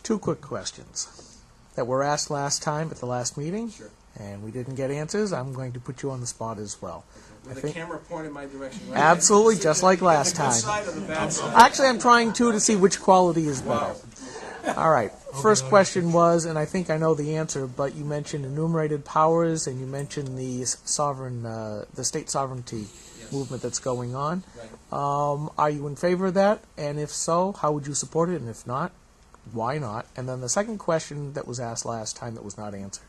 Two quick questions that were asked last time at the last meeting, Sure. and we didn't get answers. I'm going to put you on the spot as well. With the camera pointed my direction. Right? Absolutely, just like last The good time. side or the bad side? Actually, I'm trying to see which quality is better. All right. First question was, and I think I know the answer, but you mentioned enumerated powers, and you mentioned the state sovereignty movement that's going on. Right. Are you in favor of that? And if so, how would you support it? And if not, why not? And then the second question that was asked last time that was not answered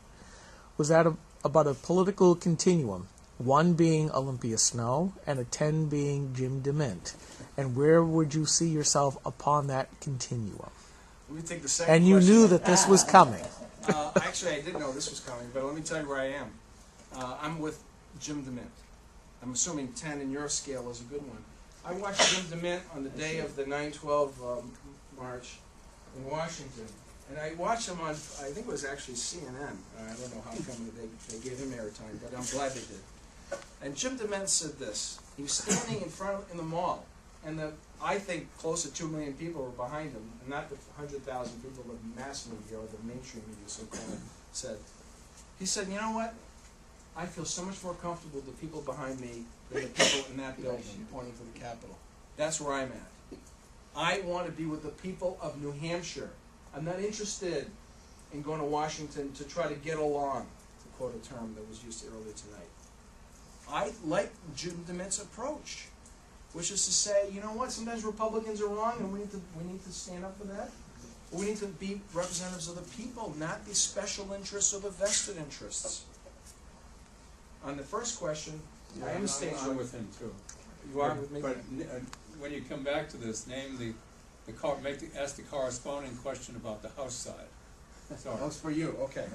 was that about a political continuum. 1 being Olympia Snow, and a 10 being Jim DeMint. And where would you see yourself upon that continuum? Let me take the second And you question. knew that this was coming. Actually, I didn't know this was coming, but let me tell you where I am. I'm with Jim DeMint. I'm assuming 10 in your scale is a good one. I watched Jim DeMint on the day of the 9/12 march in Washington. And I watched him on, I think it was actually CNN. I don't know how come they gave him airtime, but I'm glad they did. And Jim DeMint said this. He was standing in the mall, and I think close to 2 million people were behind him, and not the 100,000 people of mass media or the mainstream media so-called said. He said, you know what? I feel so much more comfortable with the people behind me than the people in that building, pointing to the Capitol. That's where I'm at. I want to be with the people of New Hampshire. I'm not interested in going to Washington to try to get along, to quote a term that was used earlier tonight. I like Jim DeMint's approach, which is to say, you know what, sometimes Republicans are wrong and we need to stand up for that. We need to be representatives of the people, not the special interests or the vested interests. On the first question, I am I'm with him too. You are with me? But when you come back to this, name ask the corresponding question about the House side. Sorry. That's for you, okay.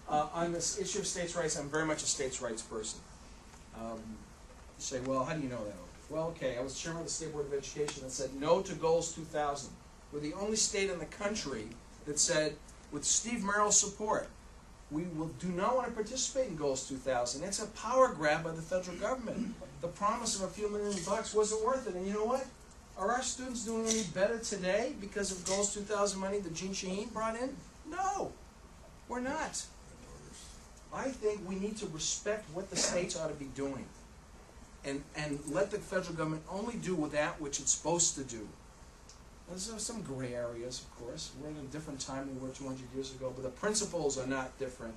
On this issue of states' rights, I'm very much a states' rights person. You say, well, how do you know that? Well, okay, I was chairman of the State Board of Education that said no to Goals 2000. We're the only state in the country that said, with Steve Merrill's support, we do not want to participate in Goals 2000. It's a power grab by the federal government. The promise of a few $1 million wasn't worth it. And you know what? Are our students doing any better today because of Goals 2000 money that Gene Shaheen brought in? No, we're not. I think we need to respect what the states ought to be doing and let the federal government only do with that which it's supposed to do. There's some gray areas, of course. We're in a different time than we were 200 years ago, but the principles are not different.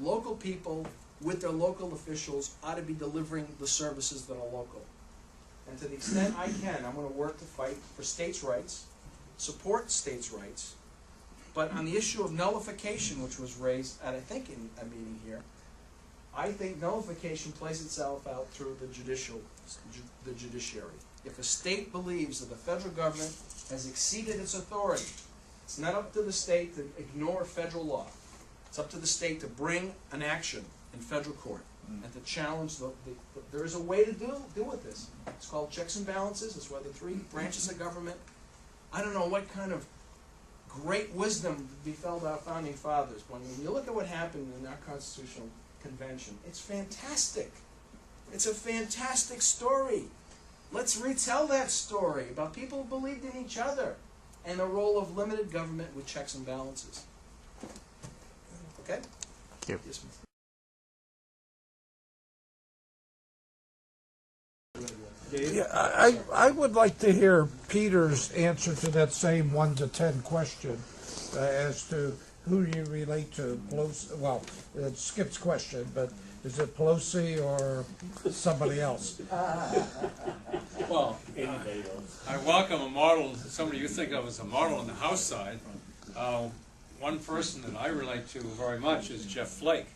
Local people, with their local officials, ought to be delivering the services that are local. And to the extent I can, I'm going to work to fight for states' rights, support states' rights, but on the issue of nullification, which was raised at, I think, in a meeting here, I think nullification plays itself out through the judiciary. If a state believes that the federal government has exceeded its authority, it's not up to the state to ignore federal law. It's up to the state to bring an action in federal court and to challenge there is a way to deal with this. It's called checks and balances. It's why the 3 branches of government. I don't know what kind of great wisdom befell our founding fathers. When you look at what happened in our constitutional convention, it's fantastic. It's a fantastic story. Let's retell that story about people who believed in each other and the role of limited government with checks and balances. Okay? Thank you. Yes, ma'am. Yeah, I would like to hear Peter's answer to that same 1 to 10 question as to who you relate to. Pelosi, well, it's Skip's question, but is it Pelosi or somebody else? Well, I welcome a model, somebody you think of as a model on the House side. One person that I relate to very much is Jeff Flake.